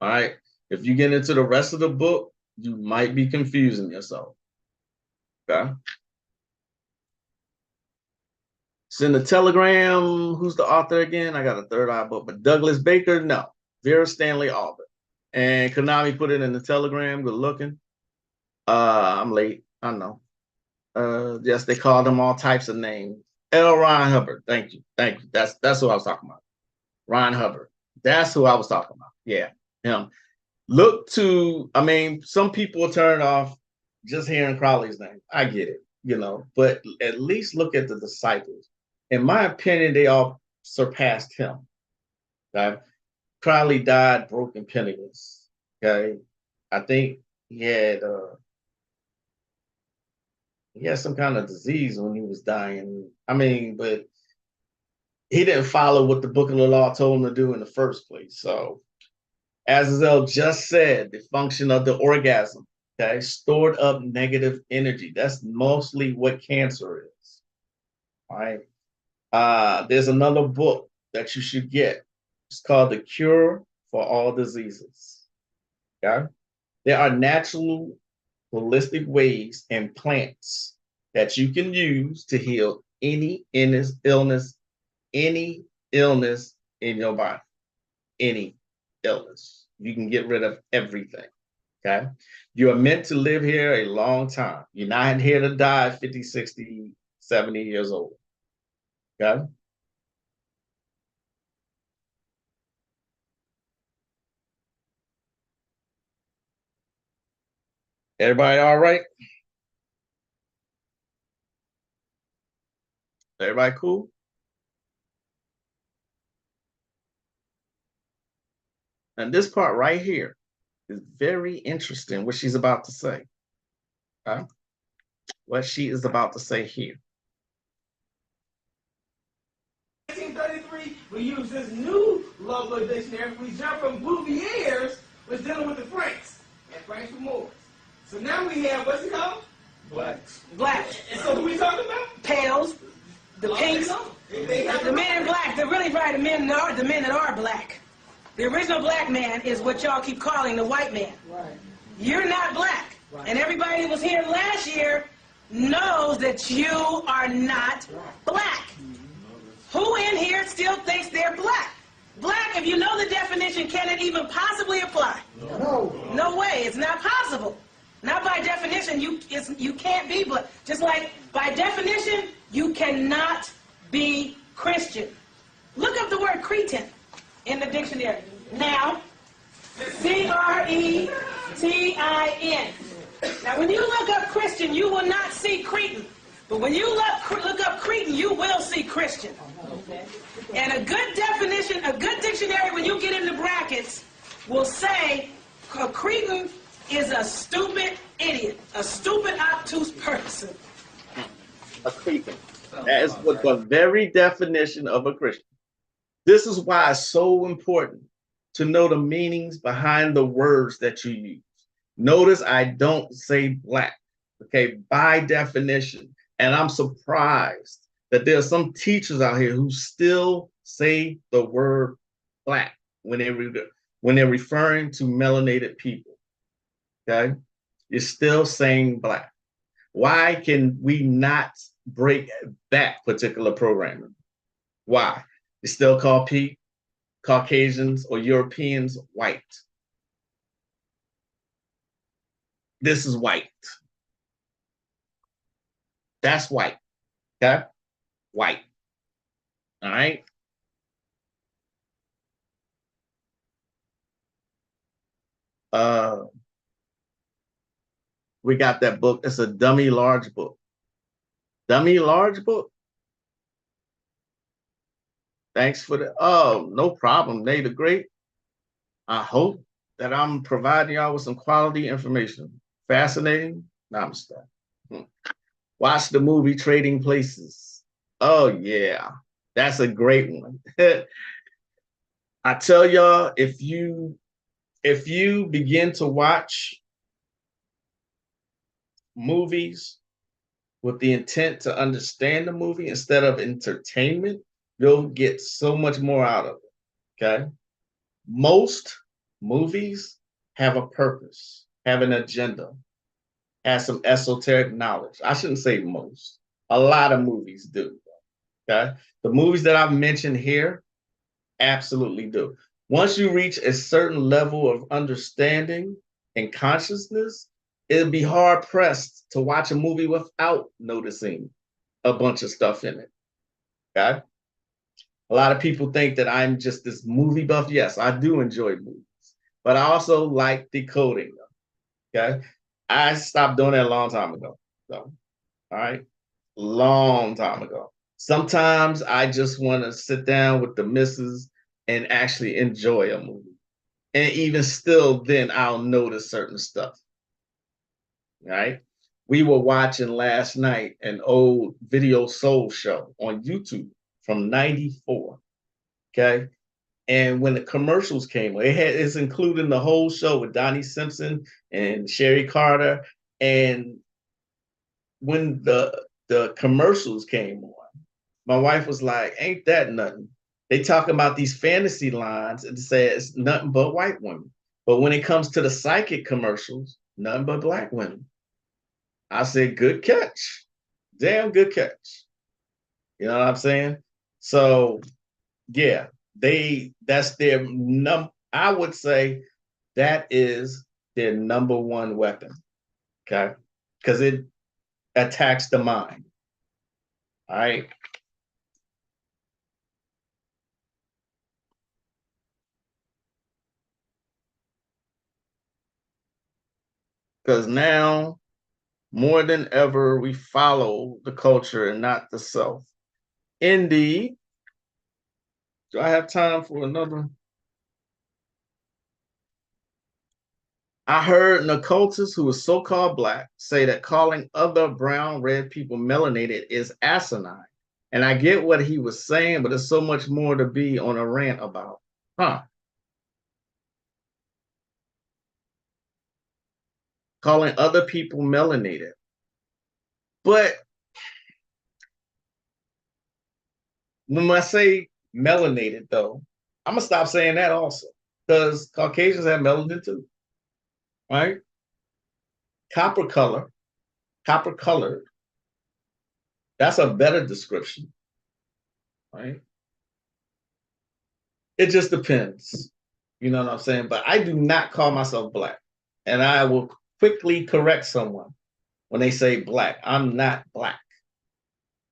All right. If you get into the rest of the book, you might be confusing yourself. Okay. Send a telegram. Who's the author again? I got a third eye book, but Douglas Baker, no. Vera Stanley Albert. And Konami put it in the telegram. Good looking. I'm late. I know. Yes, they called him all types of names. L. Ron Hubbard. Thank you. Thank you. That's who I was talking about. Ron Hubbard. That's who I was talking about. Yeah, him. Look to, I mean, some people turn off just hearing Crowley's name. I get it, you know, but at least look at the disciples. In my opinion, they all surpassed him. Okay? Crowley died broken, penniless. Okay, I think he had some kind of disease when he was dying. I mean, but he didn't follow what the Book of the Law told him to do in the first place. So, as Azazel just said, the function of the orgasm, okay, stored up negative energy. That's mostly what cancer is. All right. There's another book that you should get. It's called The Cure for All Diseases. Okay. There are natural holistic ways and plants that you can use to heal any illness, any illness in your body, any illness. You can get rid of everything. Okay. You are meant to live here a long time. You're not here to die at 50, 60, 70 years old. Okay. Everybody all right? Everybody cool? And this part right here is very interesting, what she's about to say. Okay? What she is about to say here.
1933, we use this new local dictionary. We jump from Bouvier's, was dealing with the Franks, and Franks were Moors. So now we have, what's it called?
Blacks.
And so who we talking about?
Pales, the pinks, the men in black. They're really probably the men that are black. The original black man is what y'all keep calling the white man.
Right.
You're not black. Right. And everybody who was here last year knows that you are not black. Who in here still thinks they're black? Black, if you know the definition, can it even possibly apply?
No.
No way. It's not possible. Not by definition. You can't be black. Just like by definition, you cannot be Christian. Look up the word Cretan in the dictionary. Now, C-R-E-T-I-N. Now, when you look up Christian, you will not see Cretan. But when you look up Cretan, you will see Christian. And a good definition, a good dictionary, when you get into brackets, will say a Cretan is a stupid idiot, a stupid, obtuse person.
A Cretan. That is what the very definition of a Christian. This is why it's so important to know the meanings behind the words that you use. Notice I don't say black, okay, by definition. And I'm surprised that there are some teachers out here who still say the word black when they're referring to melanated people. Okay, you're still saying black. Why can we not break that particular programming? Why? They still call Caucasians or Europeans white. This is white. That's white. Okay? White. All right? We got that book. It's a dummy large book. Dummy large book. Thanks for the, oh, no problem. They the great. I hope that I'm providing y'all with some quality information. Fascinating. Namaste. Watch the movie Trading Places. Oh yeah, that's a great one. I tell y'all, if you begin to watch movies with the intent to understand the movie instead of entertainment, you'll get so much more out of it. Okay. Most movies have a purpose, have an agenda, have some esoteric knowledge. I shouldn't say most. A lot of movies do. Okay. The movies that I've mentioned here absolutely do. Once you reach a certain level of understanding and consciousness, it'd be hard pressed to watch a movie without noticing a bunch of stuff in it. Okay. A lot of people think that I'm just this movie buff. Yes, I do enjoy movies, but I also like decoding them. Okay. I stopped doing that a long time ago. So, all right. Long time ago. Sometimes I just want to sit down with the missus and actually enjoy a movie. And even still, then I'll notice certain stuff. Right? We were watching last night an old Video Soul show on YouTube from '94. Okay. And when the commercials came, it's including the whole show with Donnie Simpson and Sherry Carter. And when the commercials came on, my wife was like, ain't that nothing? They talking about these fantasy lines and say it's nothing but white women. But when it comes to the psychic commercials, nothing but black women. I said, good catch. Damn good catch. You know what I'm saying? So yeah, that's their I would say that is their number one weapon. Okay. Because it attacks the mind. All right. Because now, more than ever, we follow the culture and not the self. Indeed. Do I have time for another? I heard an occultist who is so-called black say that calling other brown, red people melanated is asinine. And I get what he was saying, but there's so much more to be on a rant about. Huh. Calling other people melanated. But when I say melanated, though, I'm going to stop saying that also. Because Caucasians have melanin too. Right? Copper colored. That's a better description. Right? It just depends. You know what I'm saying? But I do not call myself black. And I will quickly correct someone when they say black. I'm not black.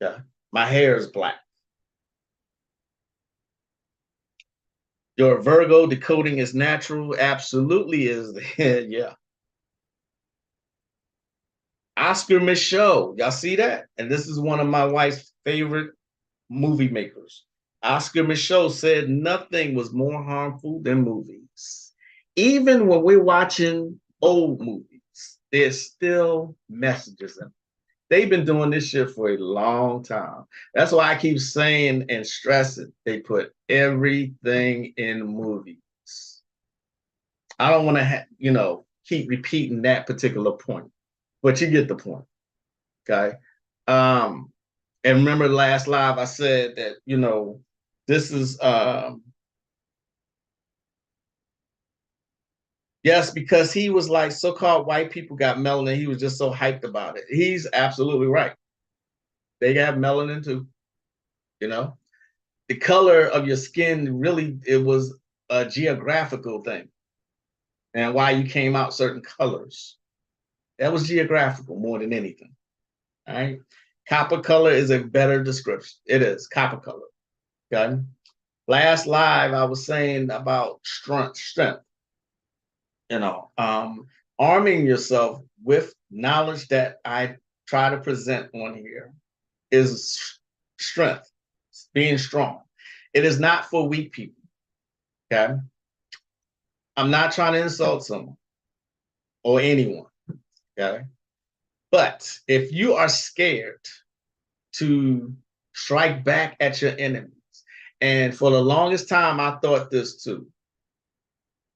Yeah. My hair is black. Your Virgo decoding is natural. Absolutely is. Yeah. Oscar Michaud. Y'all see that? And this is one of my wife's favorite movie makers. Oscar Michaud said nothing was more harmful than movies. Even when we're watching old movies, there's still messages in them. They've been doing this shit for a long time. That's why I keep saying and stressing they put everything in movies. I don't want to, keep repeating that particular point, but you get the point. Okay. And remember last live, I said that, this is, yes, because he was like, so-called white people got melanin. He was just so hyped about it. He's absolutely right. They have melanin too, The color of your skin, really, it was a geographical thing. And why you came out certain colors. That was geographical more than anything. All right. Copper color is a better description. It is copper color. Okay. Last live, I was saying about strength. You know, arming yourself with knowledge that I try to present on here is strength, being strong. It is not for weak people. Okay. I'm not trying to insult someone or anyone. Okay. But if you are scared to strike back at your enemies, and for the longest time, I thought this too.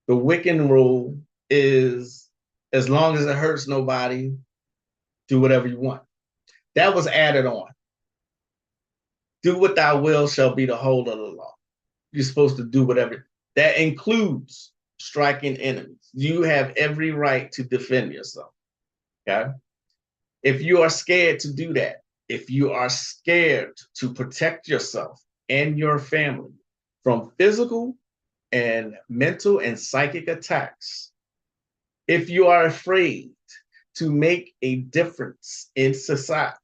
The Wiccan rule is as long as it hurts nobody, do whatever you want. That was added on. Do what thou will shall be the whole of the law. You're supposed to do whatever. That includes striking enemies. You have every right to defend yourself. Okay. If you are scared to do that, if you are scared to protect yourself and your family from physical and mental and psychic attacks, if you are afraid to make a difference in society,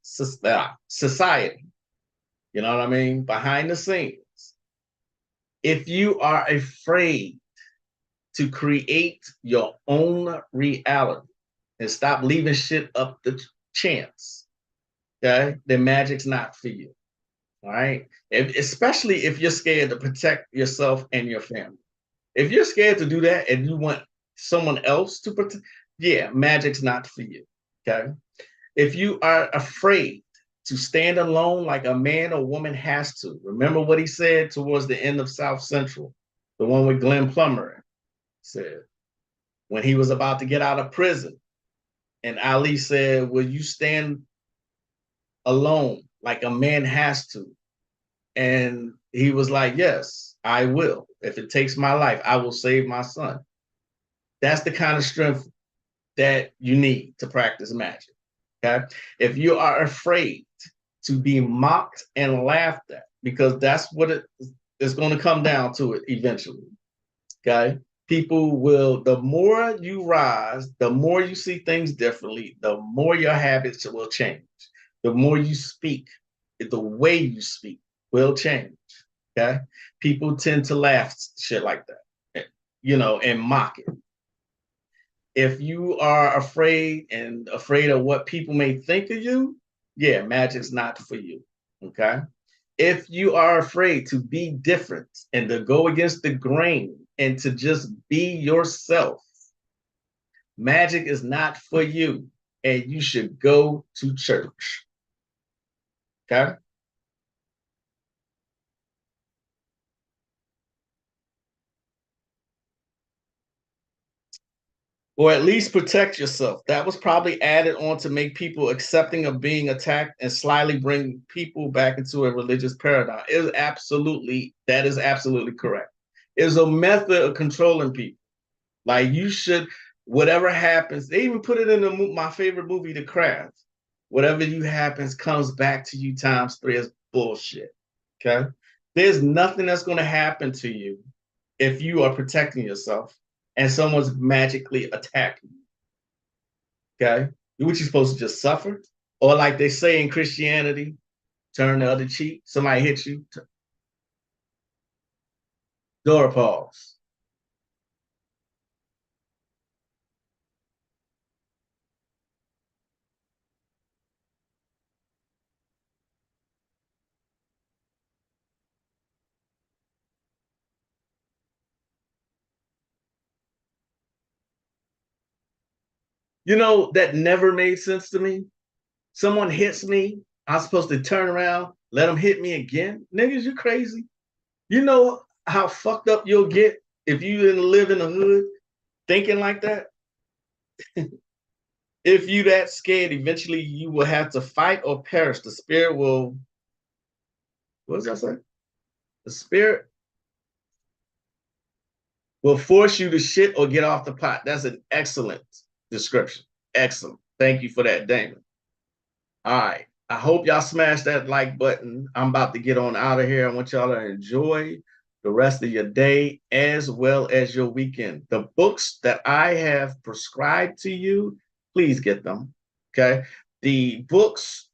you know what I mean, behind the scenes, if you are afraid to create your own reality and stop leaving shit up to chance, okay, then Magick's not for you. All right. Especially if you're scared to protect yourself and your family. If you're scared to do that and you want someone else to protect, yeah, Magick's not for you. Okay. If you are afraid to stand alone like a man or woman has to, remember what he said towards the end of South Central, the one with Glenn Plummer said, when he was about to get out of prison. And Ali said, will you stand alone like a man has to? And he was like, yes, I will. If it takes my life, I will save my son. That's the kind of strength that you need to practice magic. Okay. If you are afraid to be mocked and laughed at, because that's what it is going to come down to it eventually. Okay. People will, the more you rise, the more you see things differently, the more your habits will change. The more you speak, the way you speak will change. Okay. People tend to laugh shit like that, you know, and mock it. If you are afraid of what people may think of you, yeah, Magick's not for you. Okay. If you are afraid to be different and to go against the grain and to just be yourself, Magick is not for you, and you should go to church. Okay. Or at least protect yourself. That was probably added on to make people accepting of being attacked and slyly bring people back into a religious paradigm. That is absolutely correct. It's a method of controlling people. Like you should, whatever happens, they even put it in my favorite movie, The Craft. Whatever you happens comes back to you times 3 as bullshit. Okay. There's nothing that's going to happen to you if you are protecting yourself and someone's magically attacking you. Okay. What you supposed to just suffer? Or like they say in Christianity, turn the other cheek. Somebody hits you. Door pause. You know, that never made sense to me. Someone hits me, I'm supposed to turn around, let them hit me again. Niggas, you crazy. You know how fucked up you'll get if you didn't live in the hood thinking like that? If you that scared, eventually you will have to fight or perish. The spirit will, what does that say? The spirit will force you to shit or get off the pot. That's an excellent description. Excellent. Thank you for that, Damon. All right. I hope y'all smash that like button. I'm about to get on out of here. I want y'all to enjoy the rest of your day as well as your weekend. The books that I have prescribed to you, please get them. Okay. The books,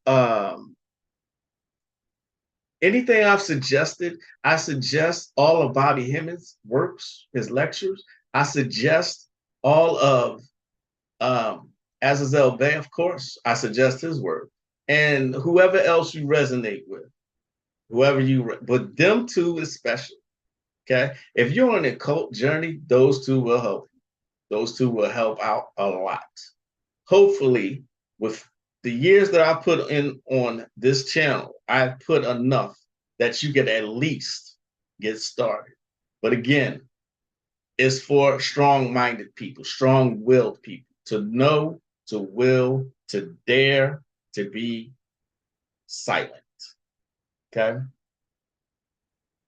anything I've suggested, I suggest all of Bobby Hemmings' works, his lectures. I suggest all of Azazel Bay, of course, I suggest his work. And whoever else you resonate with, but them two is special. Okay. If you're on an occult journey, those two will help you. Those two will help out a lot. Hopefully, with the years that I put in on this channel, I put enough that you could at least get started. But again, it's for strong-minded people, strong-willed people to know, to will, to dare, to be silent. Okay.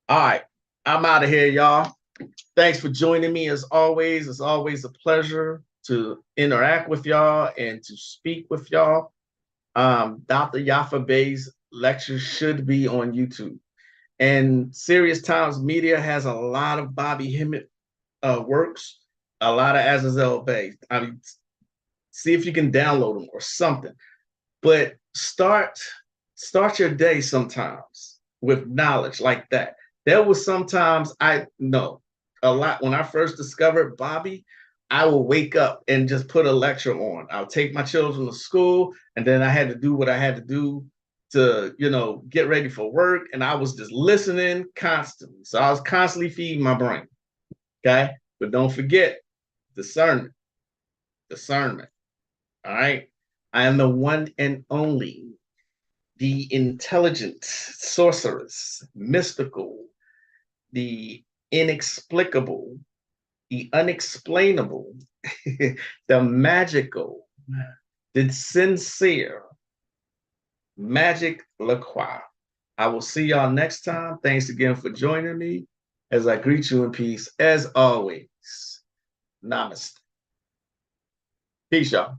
All right. I'm out of here, y'all. Thanks for joining me as always. It's always a pleasure to interact with y'all and to speak with y'all. Dr. Yafa Bey's lectures should be on YouTube. And Serious Times Media has a lot of Bobby Hemmett works, a lot of Azazel Bey. I mean, see if you can download them or something. But start your day sometimes with knowledge like that. There was sometimes I know a lot when I first discovered Bobby, I will wake up and just put a lecture on. I'll take my children to school, and then I had to do what I had to do to, get ready for work. And I was just listening constantly. So I was constantly feeding my brain. Okay. But don't forget discernment. Discernment. All right. I am the one and only, the intelligent, sorceress, mystical, the inexplicable, the unexplainable, the magical, the sincere, Magick LaCroix. I will see y'all next time. Thanks again for joining me as I greet you in peace. As always, namaste. Peace, y'all.